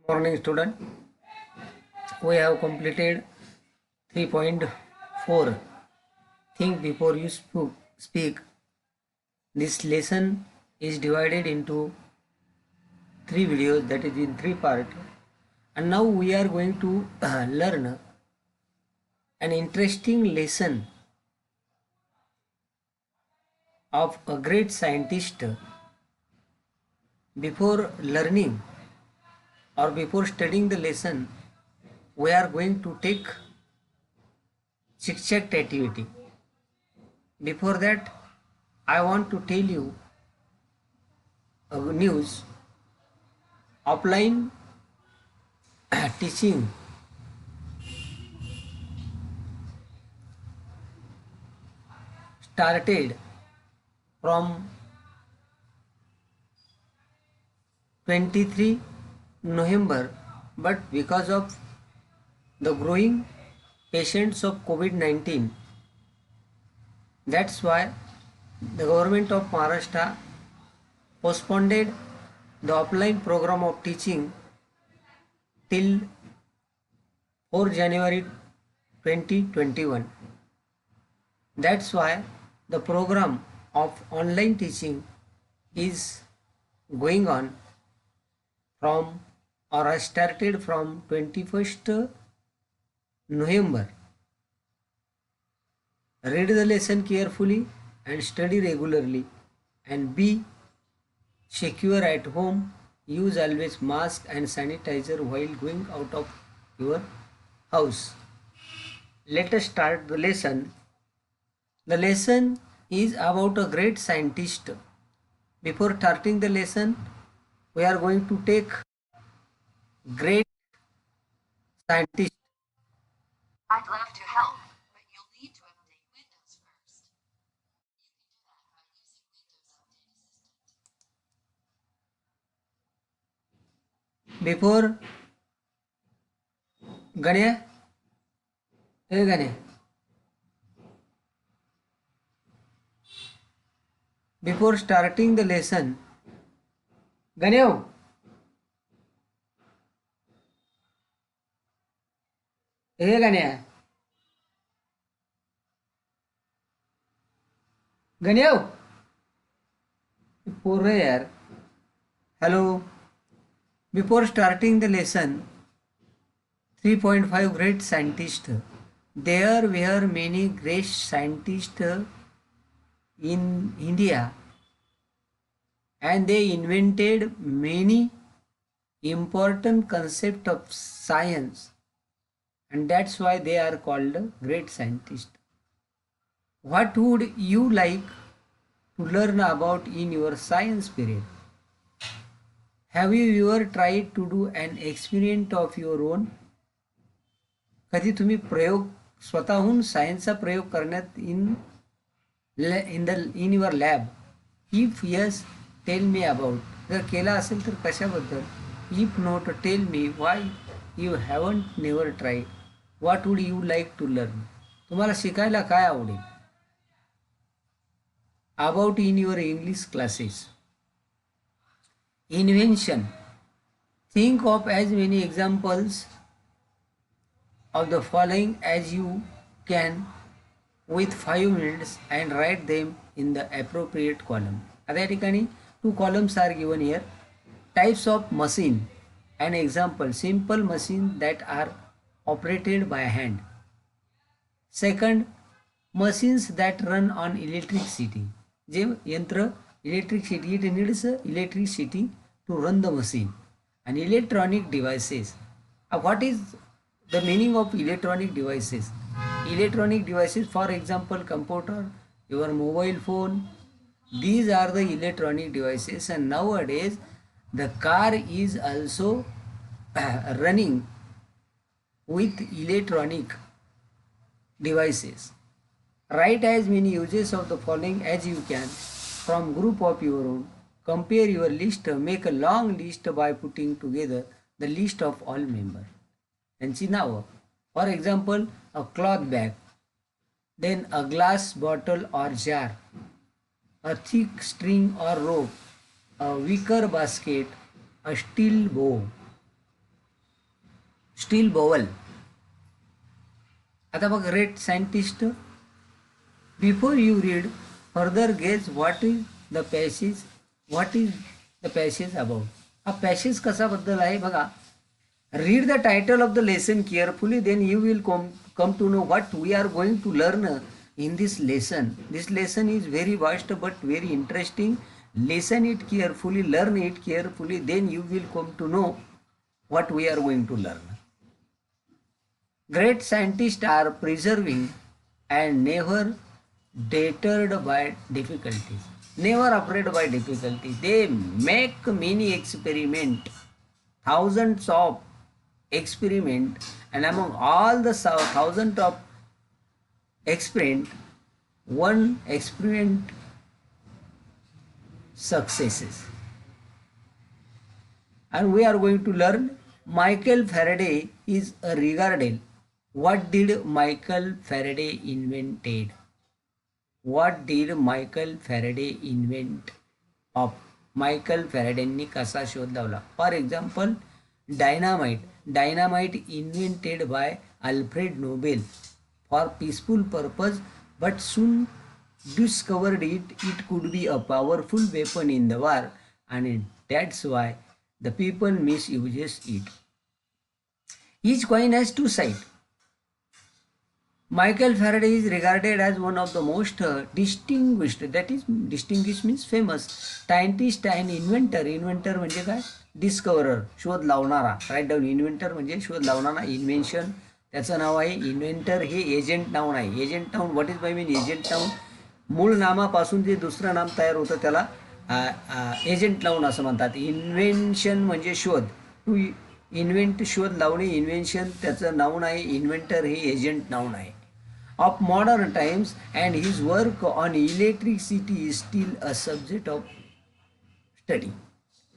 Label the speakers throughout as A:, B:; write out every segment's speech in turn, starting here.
A: Morning student, we have completed 3.4 think before you speak. This lesson is divided into three videos, that is in three parts, and now we are going to learn an interesting lesson of a great scientist. Before learning or before studying the lesson, we are going to take chit-chat activity. Before that, I want to tell you a news. Offline teaching started from 23 November, but because of the growing patients of COVID-19, that's why the government of Maharashtra postponed the offline program of teaching till 4 January 2021. That's why the program of online teaching is going on from or started from 21st November. Read the lesson carefully and study regularly, and be secure at home. Use always mask and sanitizer while going out of your house. Let us start the lesson. The lesson is about a great scientist. Before starting the lesson, we are going to take great scientist.
B: I'd love to help, but you'll need to update Windows first. You can do that by using Windows Update Assistant.
A: Before Ganya, hey Ganya. Before starting the lesson, Ganya, hey Ganya, Ganya, पोर रहे यार. Hello. Before starting the lesson, 3.5 great scientists. There were many great scientists in India, and they invented many important concepts of science, and that's why they are called great scientists. What would you like to learn about in your science period? Have you ever tried to do an experiment of your own? कधी तुम्ही प्रयोग स्वतःहून सायन्सचा प्रयोग करण्यात in your lab? If yes, tell me about. जर केला असेल तर कशाबद्दल? If not, tell me why you haven't never tried. What would you like to learn? तुम्हाला शिकायला काय आवडेल? About in your English classes. Invention. Think of as many examples of the following as you can with 5 minutes and write them in the appropriate column. आता या ठिकाणी 2 columns are given here. Types of machine. An example, simple machine that are operated by hand. Second, machines that run on electricity. जे यंत्र electricity, it needs electricity to run the machine. And electronic devices. What is the meaning of electronic devices? Electronic devices, for example, computer, your mobile phone, these are the electronic devices. And nowadays the car is also running with electronic devices. Write as many uses of the following as you can from group of your own. Compare your list, make a long list by putting together the list of all members. त्यांची नावं. For example, a cloth bag, then a glass bottle or jar, a thick string or rope, a wicker basket, a steel bow. Steel bowl. आता बघ, great scientist. Before you read further guess what is the passage, what is the passage about. हा passage कशाबद्दल आहे बघा. Read the title of the lesson carefully, then you will come to know what we are going to learn in this lesson. This lesson is very vast but very interesting. Listen it carefully, learn it carefully, then you will come to know what we are going to learn. Great scientists are preserving and never deterred by difficulties. Never afraid by difficulties. They make many experiments, thousands of experiment, and among all the thousands of experiment, one experiment successes. And we are going to learn Michael Faraday is regarded. What did Michael Faraday invented? What did Michael Faraday invent of? Michael Faraday कसा शोध लावला? For example, dynamite. Dynamite invented by Alfred Nobel for peaceful purpose, but soon discovered it could be a powerful weapon in the war, and that's why the people misuses it. Each coin has two sides. Michael Faraday is regarded as one of the most distinguished, that is distinguished means famous, scientist and inventor. Inventor म्हणजे काय? Discoverer, शोध लावणारा. Right down. Inventor म्हणजे शोध लावणारा, invention त्याचं नाव आहे. Inventor हे एजंट नाऊन आहे. Agent noun, what is by mean agent noun? मूळ नामापासून जे दुसरं नाम तयार होतं त्याला एजंट नाऊन असं म्हणतात. इन्व्हेन्शन म्हणजे शोध. टू इन्व्हेंट, शोध लावणे. इन्व्हेन्शन त्याचं नाऊन आहे. इन्व्हेंटर हे एजंट नाऊन आहे. Of modern times and his work on electricity is steel a subject of study.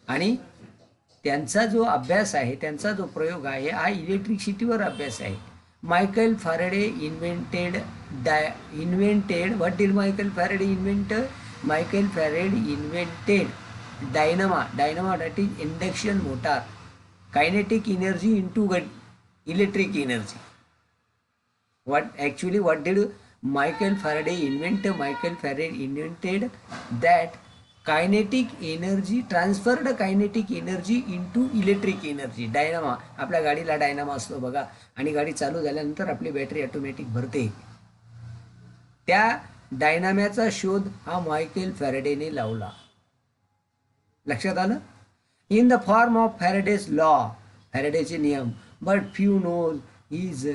A: आणि त्यांचा जो अभ्यास आहे, त्यांचा जो प्रयोग आहे, हा इलेक्ट्रिसिटीवर अभ्यास आहे. Michael Faraday invented what did Michael Faraday invent? Michael Faraday invented dynamo that is induction motor, kinetic energy into electric energy. What did Michael Faraday invent? Michael Faraday invented that kinetic energy, transferred kinetic energy into electric energy. Dynamo, आपल्या गाडीला dynamo असतो बघा, आणि गाडी चालू झाल्यानंतर आपली battery automatic भरते. त्या डायनाम्याचा शोध हा मायकेल फॅरेडेने लावला. लक्षात आलं? In the form of Faraday's law, फॅरेडेचे नियम. But few knows is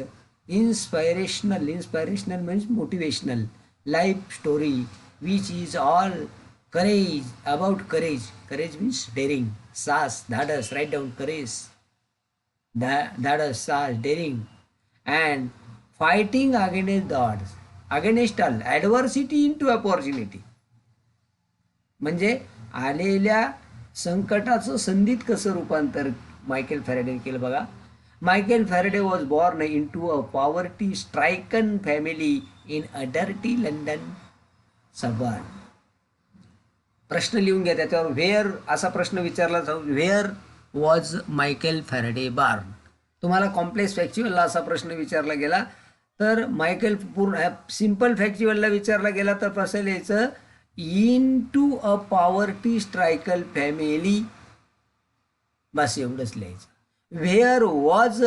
A: inspirational. Inspirational means motivational life story which is all courage, about courage. Courage means daring, साहस, धाडस. Write down courage, धाडस, साहस, daring, and fighting against the odds, against all adversity into opportunity. म्हणजे आलेल्या संकटाचं संधीत कसं रूपांतर मायकेल फॅरेडे केलं बघा. Michael Faraday was born into a poverty stricken family in a dirty London suburb. प्रश्न लिहून घ्या त्याच्यावर. व्हेअर असा प्रश्न विचारला जाऊ, where was Michael Faraday born. तुम्हाला कॉम्प्लेक्स फॅक्च्युअलला असा प्रश्न विचारला गेला तर मायकेल, पूर्ण सिम्पल फॅक्च्युअलला विचारला गेला तर कसं लिहायचं? Into a poverty stricken family, बस एवढंच लिहायचं. Where was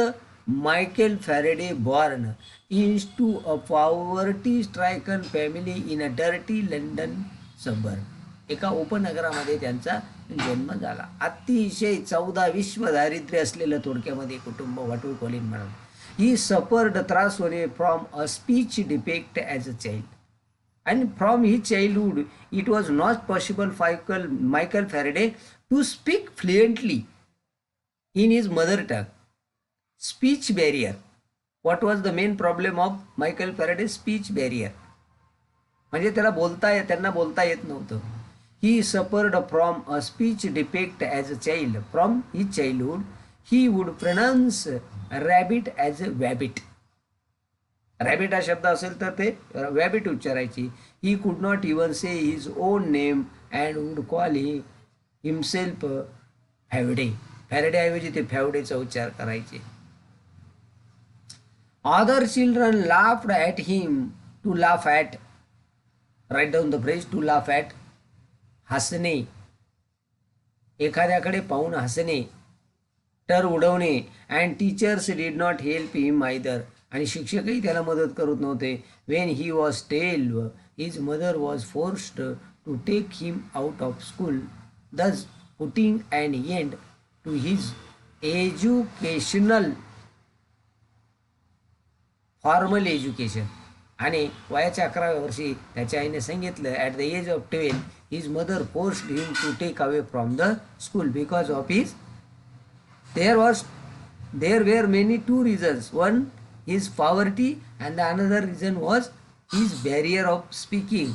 A: Michael Faraday born? Into a poverty stricken family in a dirty London suburb. एका उपनगरामध्ये त्यांचा जन्म झाला. अतिशय 14 विश्व दारिद्र्य असलेलं थोडक्यामध्ये कुटुंब, व्हॉट वी कॉल इन म्हणून. ही सफर्ड, त्रास होणे from a speech defect as a child, and from he childhood it was not possible Michael Faraday to speak fluently in his mother tongue. Speech barrier. What was the main problem of Michael Faraday? Speech barrier. म्हणजे त्यांना बोलता येत नव्हतं. He suffered from a speech defect as a child. From his childhood, he would pronounce rabbit as a wabbit. Rabbit हा शब्द असेल तर ते wabbit उच्चारायची. He could not even say his own name and would call himself Faraday. Faraday ऐवजी ते फॅवडेचा उच्चार करायचे. Other children laughed at him. To laugh at. Write down the phrase to laugh at. हसणे, एखाद्याकडे पाहून हसणे, टर उडवणे. And teachers did not help him either. आणि शिक्षकही त्याला मदत करत नव्हते. When he was 12 his mother was forced to take him out of school, thus putting an end to his educational formal education. आणि वयाच्या 11व्या वर्षी त्याच्या आईने सांगितलं at the age of 12 his mother forced him to take away from the school because of his there were many two reasons. One, his poverty, and the another reason was his barrier of speaking,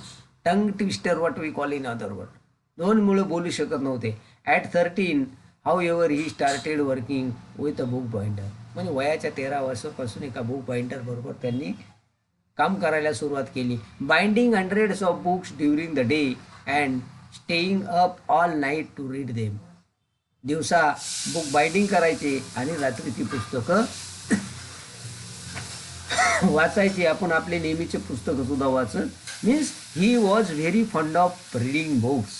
A: tongue twister, what we call in other word. दोन मुलं बोलू शकत नव्हते. At 13, however, he started working with a book binder. म्हणजे वयाच्या 13 वर्षापासून एका book binder बरोबर त्यांनी काम करायला सुरुवात केली. Binding hundreds of books during the day and staying up all night to read them. दिवसा बुक बाइंडिंग करायचे आणि रात्री ती पुस्तकं वाचायची. आपण आपले नेहमीचे पुस्तकं सुद्धा वाचत. Means he was very fond of reading books.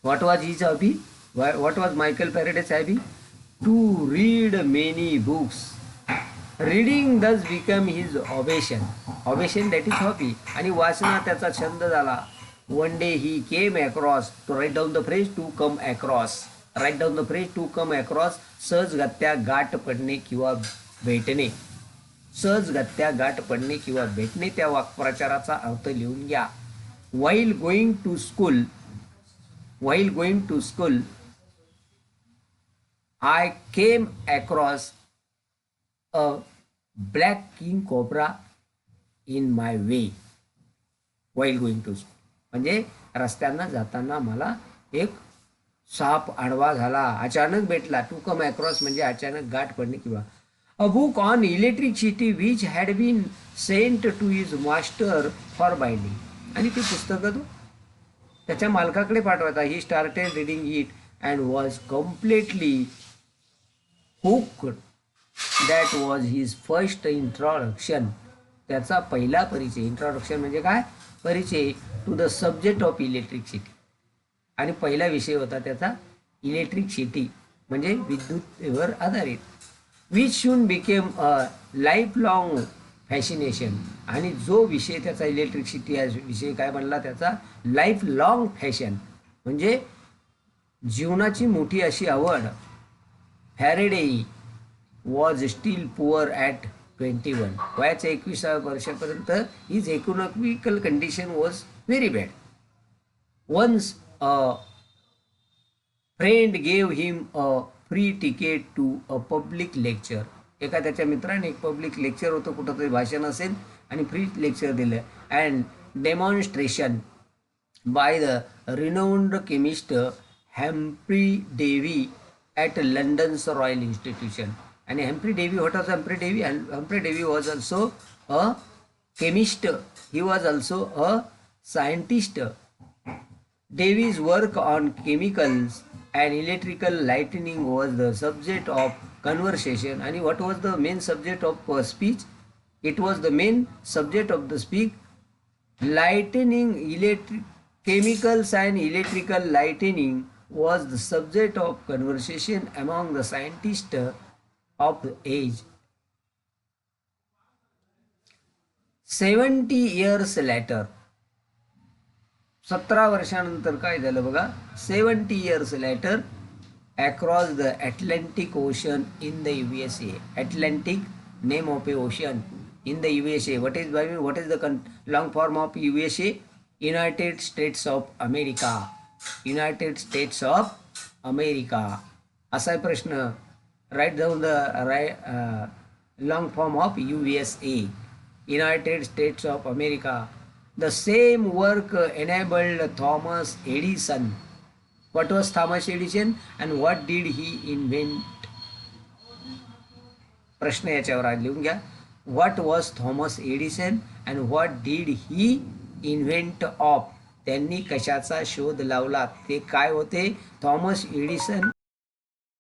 A: What was his hobby? What was Michael Faraday's hobby? To read many books. Reading thus become his obsession. Obsession that is hobby. आणि वाचना त्याचा छंद झाला. One day he came across, to write down the phrase to come across. Write down the phrase to come across. सहजगत्या गाठ पडणे किंवा भेटणे. सहजगत्या गाठ पडणे किंवा भेटणे, त्या वाक्प्रचाराचा अर्थ लिहून घ्या. While going to school, I came across a black king cobra in my way. While going to school. म्हणजे रस्त्यानं जाताना मला एक साप आडवा झाला, अचानक भेटला. टू कम अक्रॉस म्हणजे अचानक गाठ पडणे किंवा. A book on electricity which had been sent to his master for binding. आणि ती पुस्तकं तो त्याच्या मालकाकडे पाठवायचा. He started reading it and was completely hooked. That was his first introduction. त्याचा पहिला परिचय. इंट्रोडक्शन म्हणजे काय? परिचय to the subject of electricity. आणि पहिला विषय होता त्याचा इलेक्ट्रिसिटी म्हणजे विद्युतवर आधारित. Which soon became a lifelong fascination. आणि जो विषय त्याचा इलेक्ट्रिसिटी हा विषय काय बनला? त्याचा लाईफ लॉंग फॅशन म्हणजे जीवनाची मोठी अशी आवड. Faraday was still poor at 21. वयाच्या 21व्या वर्षापर्यंत his economical condition was very bad. Once a friend gave him a free ticket to a public lecture. एका त्याच्या मित्राने एक पब्लिक लेक्चर होतं, कुठं तरी भाषण असेल, आणि फ्री लेक्चर दिलं. And demonstration by the renowned chemist Humphry Davy at London's Royal Institution. आणि Humphry Davy, what was Humphry Davy? Humphry Davy was also a chemist. He was also a scientist. Davy's work on chemicals and electrical lightning was the subject of conversation. And what was the main subject of speech? It was the main subject of the speech. Lightning, chemicals and electrical lightning was the subject of conversation among the scientists of the age. 70 years later, 17 वर्षानंतर काय झालं बघा. 70 years later, across the Atlantic Ocean in the USA. Atlantic, name of a ocean in the USA. What is the long form of USA? United States of America. United States of America. असा प्रश्न. Write down the long form of USA. United States of America. The same work enabled Thomas Edison. What was Thomas Edison and what did he invent? प्रश्न याच्यावर आज लिहून घ्या. What was Thomas Edison and what did he invent of? त्यांनी कशाचा शोध लावला, ते काय होते? Thomas Edison